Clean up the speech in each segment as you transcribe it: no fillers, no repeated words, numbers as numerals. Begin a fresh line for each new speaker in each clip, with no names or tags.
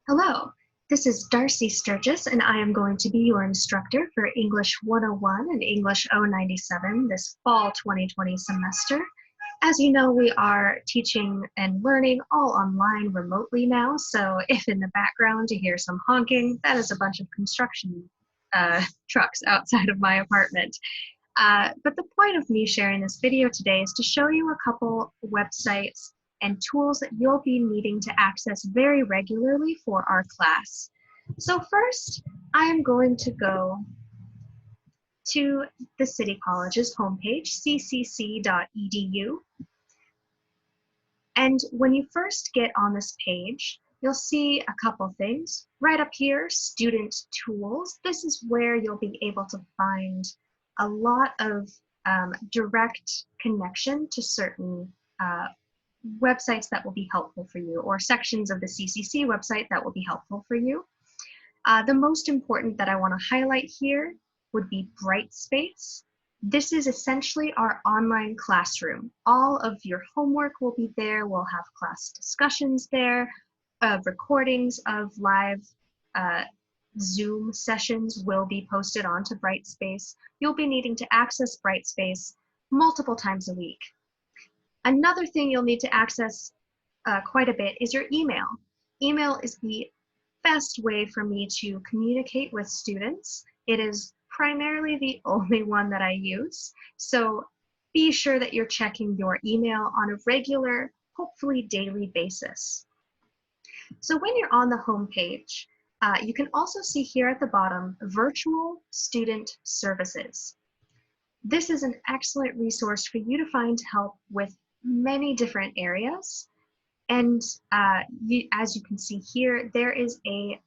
Hello, this is Darcy Sturgis, and I am going to be your instructor for English 101 and English 097 this fall 2020 semester. As you know, we are teaching and learning all online remotely now, so if in the background you hear some honking, that is a bunch of construction trucks outside of my apartment. But the point of me sharing this video today is to show you a couple websites and tools that you'll be needing to access very regularly for our class. So first, I am going to go to the City College's homepage, ccc.edu. And when you first get on this page, you'll see a couple things. Right up here, student tools. This is where you'll be able to find a lot of direct connection to certain websites that will be helpful for you, or sections of the CCC website that will be helpful for you. The most important that I want to highlight here would be Brightspace. This is essentially our online classroom. All of your homework will be there. We'll have class discussions there. Recordings of live Zoom sessions will be posted onto Brightspace. You'll be needing to access Brightspace multiple times a week. Another thing you'll need to access quite a bit is your email. Email is the best way for me to communicate with students. It is primarily the only one that I use. So be sure that you're checking your email on a regular, hopefully daily basis. So when you're on the home page, you can also see here at the bottom, Virtual Student Services. This is an excellent resource for you to find help with many different areas. And as you can see here, there is a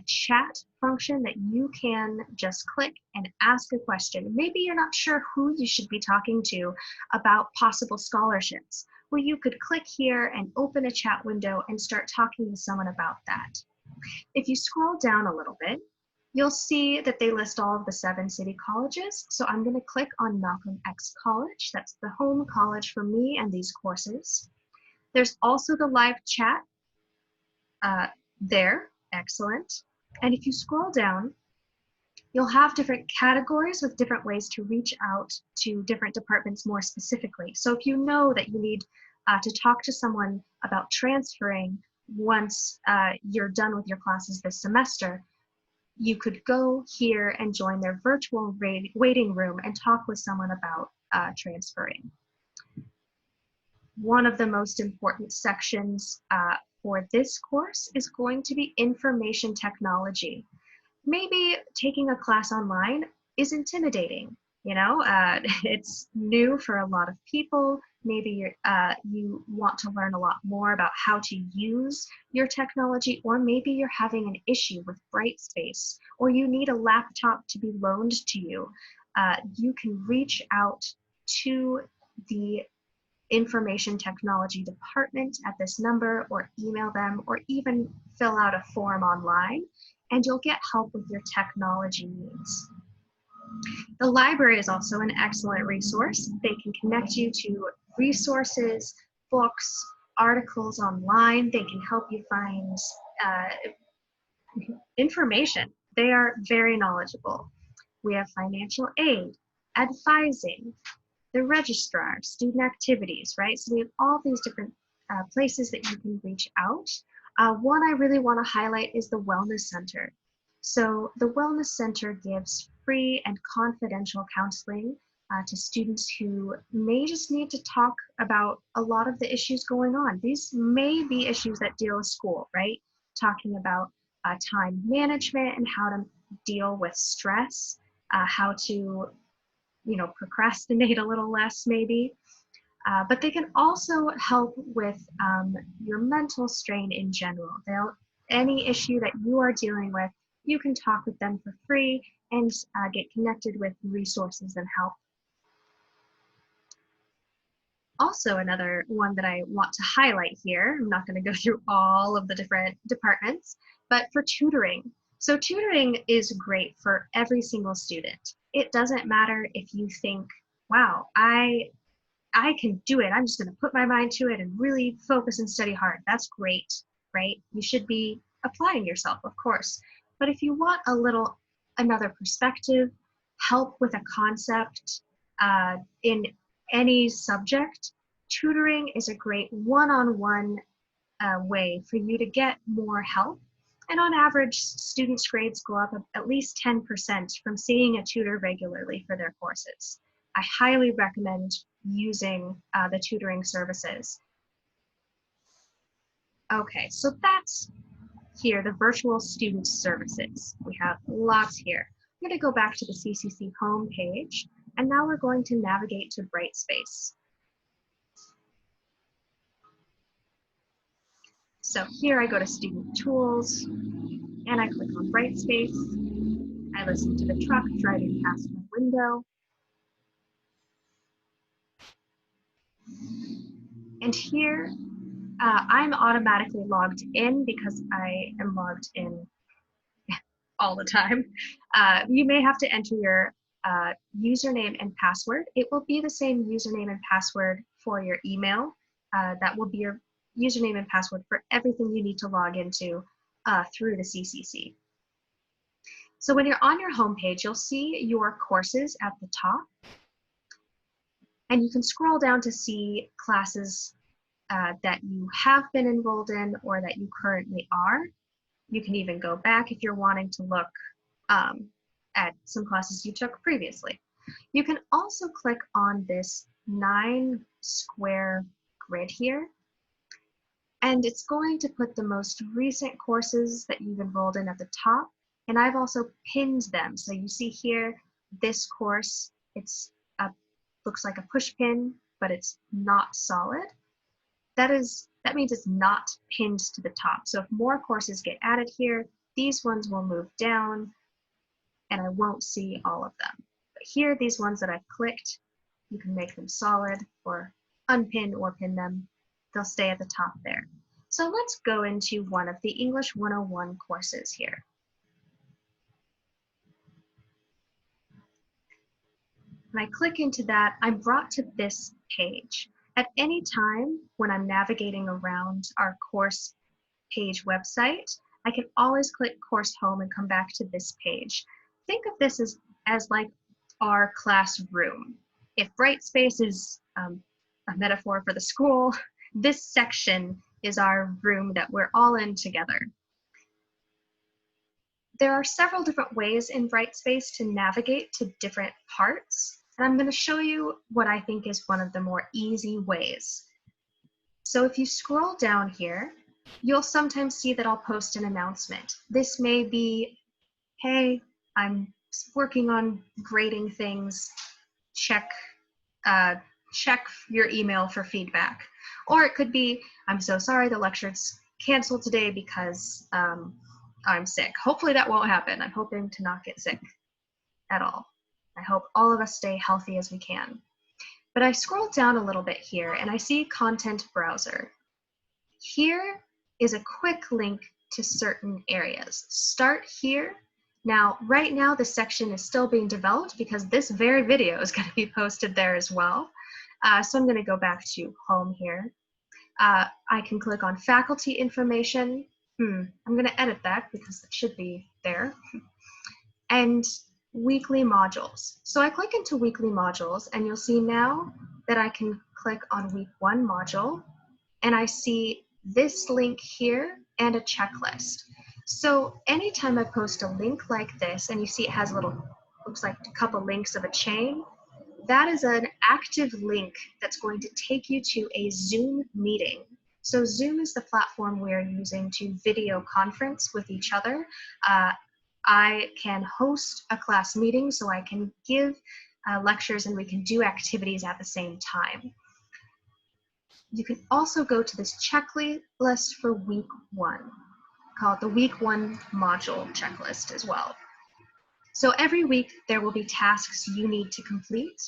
chat function that you can just click and ask a question. Maybe you're not sure who you should be talking to about possible scholarships. Well, you could click here and open a chat window and start talking to someone about that. If you scroll down a little bit, you'll see that they list all of the 7 city colleges. So I'm going to click on Malcolm X College. That's the home college for me and these courses. There's also the live chat there. Excellent. And if you scroll down, you'll have different categories with different ways to reach out to different departments more specifically. So if you know that you need to talk to someone about transferring once you're done with your classes this semester, you could go here and join their virtual waiting room and talk with someone about transferring. One of the most important sections for this course is going to be information technology. Maybe taking a class online is intimidating. You know, it's new for a lot of people. Maybe you want to learn a lot more about how to use your technology, or maybe you're having an issue with Brightspace, or you need a laptop to be loaned to you. You can reach out to the information technology department at this number, or email them, or even fill out a form online, and you'll get help with your technology needs. The library is also an excellent resource. They can connect you to resources, books, articles online. They can help you find information. They are very knowledgeable. We have financial aid, advising, the registrar, student activities, right? So we have all these different places that you can reach out. One I really want to highlight is the Wellness Center. So the Wellness Center gives free and confidential counseling to students who may just need to talk about a lot of the issues going on. These may be issues that deal with school, right? Talking about time management and how to deal with stress, how to procrastinate a little less maybe. But they can also help with your mental strain in general. Any issue that you are dealing with, you can talk with them for free and get connected with resources and help. Also, another one that I want to highlight here, I'm not going to go through all of the different departments, but for tutoring. So tutoring is great for every single student. It doesn't matter if you think, wow, I can do it. I'm just going to put my mind to it and really focus and study hard. That's great, right? You should be applying yourself, of course. But if you want another perspective, help with a concept in any subject, tutoring is a great one-on-one way for you to get more help. And on average, students' grades go up at least 10% from seeing a tutor regularly for their courses. I highly recommend using the tutoring services. Okay, so that's here, the virtual student services. We have lots here. I'm going to go back to the CCC home page, and now we're going to navigate to Brightspace. So here I go to Student Tools, and I click on Brightspace. I listen to the truck driving past my window. And here, I'm automatically logged in because I am logged in all the time. You may have to enter your username and password. It will be the same username and password for your email. That will be your username and password for everything you need to log into through the CCC. So when you're on your home page, you'll see your courses at the top. And you can scroll down to see classes that you have been enrolled in or that you currently are. You can even go back if you're wanting to look at some classes you took previously. You can also click on this 9-square grid here, and it's going to put the most recent courses that you've enrolled in at the top, and I've also pinned them. So you see here, this course, looks like a push pin, but it's not solid. That means it's not pinned to the top. So if more courses get added here, these ones will move down and I won't see all of them. But here, these ones that I've clicked, you can make them solid or unpin or pin them. They'll stay at the top there. So let's go into one of the English 101 courses here. When I click into that, I'm brought to this page. At any time when I'm navigating around our course page website, I can always click Course Home and come back to this page. Think of this as like our classroom. If Brightspace is a metaphor for the school, this section is our room that we're all in together. There are several different ways in Brightspace to navigate to different parts. And I'm going to show you what I think is one of the more easy ways. So if you scroll down here, you'll sometimes see that I'll post an announcement. This may be, hey, I'm working on grading things, check your email for feedback. Or it could be, I'm so sorry, the lecture's canceled today because I'm sick. Hopefully that won't happen. I'm hoping to not get sick at all. I hope all of us stay healthy as we can. But I scroll down a little bit here and I see Content Browser. Here is a quick link to certain areas. Start here. Now, right now, this section is still being developed because this very video is going to be posted there as well. So I'm going to go back to Home here. I can click on Faculty Information. I'm going to edit that because it should be there. And Weekly Modules. So I click into Weekly Modules, and you'll see now that I can click on Week 1 module, and I see this link here and a checklist. So anytime I post a link like this, and you see it has a little, looks like a couple links of a chain, that is an active link that's going to take you to a Zoom meeting. So Zoom is the platform we're using to video conference with each other. I can host a class meeting, so I can give lectures and we can do activities at the same time. You can also go to this checklist for week 1, called the week 1 module checklist as well. So every week there will be tasks you need to complete,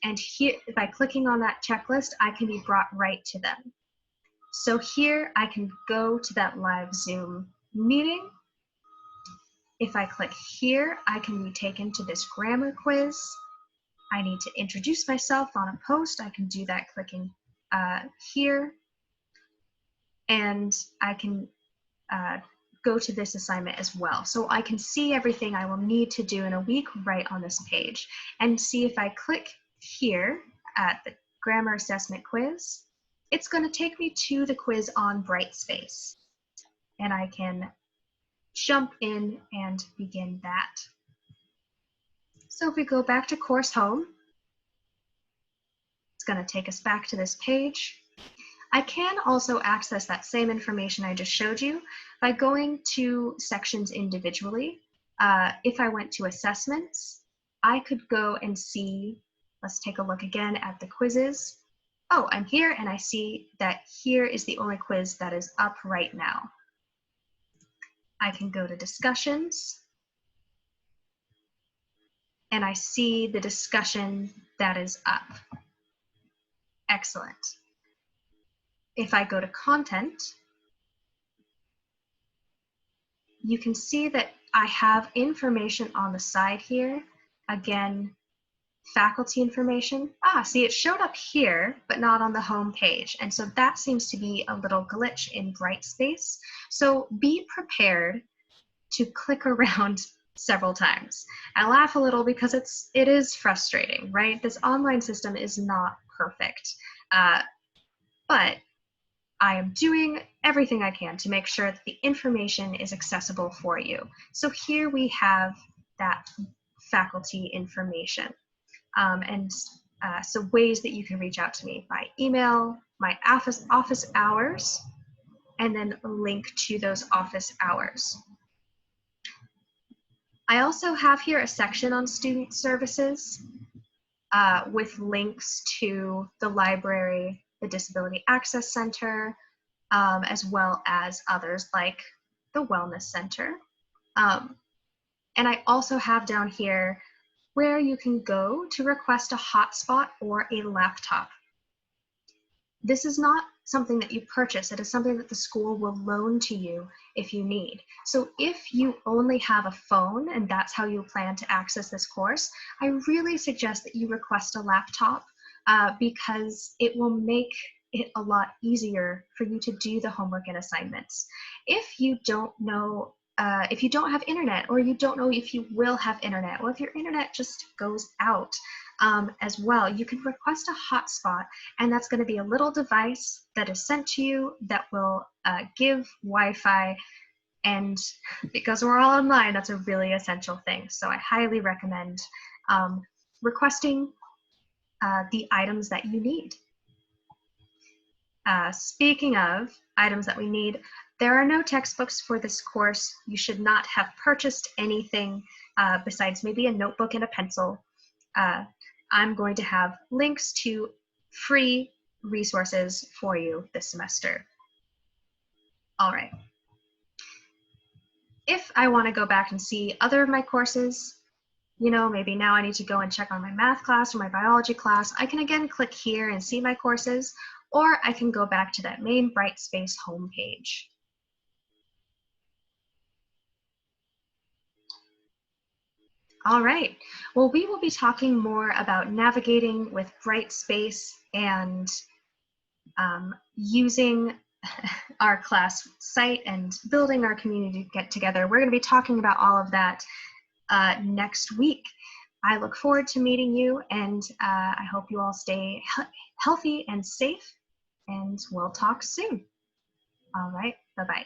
and here, by clicking on that checklist, I can be brought right to them. So here I can go to that live Zoom meeting. If I click here, I can be taken to this grammar quiz. I need to introduce myself on a post. I can do that clicking here. And I can go to this assignment as well. So I can see everything I will need to do in a week right on this page. And see if I click here at the grammar assessment quiz, it's going to take me to the quiz on Brightspace. And I can jump in and begin that. So if we go back to course home, it's going to take us back to this page. I can also access that same information I just showed you by going to sections individually. If I went to assessments, I could go and see, let's take a look again at the quizzes. Oh, I'm here and I see that here is the only quiz that is up right now. I can go to discussions and I see the discussion that is up. Excellent. If I go to content, you can see that I have information on the side here. Again, faculty information. See, it showed up here, but not on the home page. And so that seems to be a little glitch in Brightspace. So be prepared to click around several times. I laugh a little because it is frustrating, right? This online system is not perfect, but I am doing everything I can to make sure that the information is accessible for you. So here we have that faculty information. So ways that you can reach out to me by email, my office hours, and then a link to those office hours. I also have here a section on student services with links to the library, the Disability Access Center, as well as others like the Wellness Center. And I also have down here where you can go to request a hotspot or a laptop. This is not something that you purchase. It is something that the school will loan to you if you need. So if you only have a phone and that's how you plan to access this course, I really suggest that you request a laptop because it will make it a lot easier for you to do the homework and assignments. If you don't know, if you don't have internet, or you don't know if you will have internet, or if your internet just goes out as well, you can request a hotspot, and that's going to be a little device that is sent to you that will give Wi-Fi, and because we're all online, that's a really essential thing. So I highly recommend requesting the items that you need. Speaking of items that we need, there are no textbooks for this course. You should not have purchased anything besides maybe a notebook and a pencil. I'm going to have links to free resources for you this semester. All right. If I want to go back and see other of my courses, you know, maybe now I need to go and check on my math class or my biology class, I can again click here and see my courses, or I can go back to that main Brightspace homepage. All right, well, we will be talking more about navigating with Brightspace and using our class site and building our community to get together. We're going to be talking about all of that next week. I look forward to meeting you, and I hope you all stay healthy and safe, and we'll talk soon. All right, bye-bye.